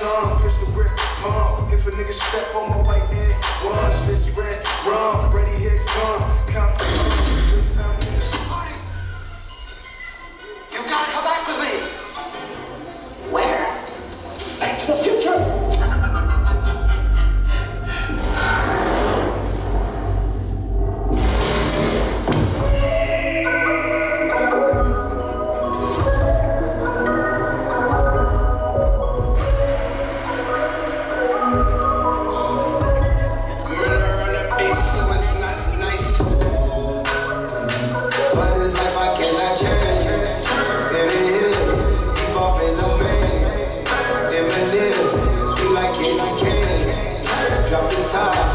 tongue, pistol grip, pump. If a nigga step on my white head, once it's red, rum, ready, here come. Count the money. You've got to come back with me. Where? Back to the future. Drop the top.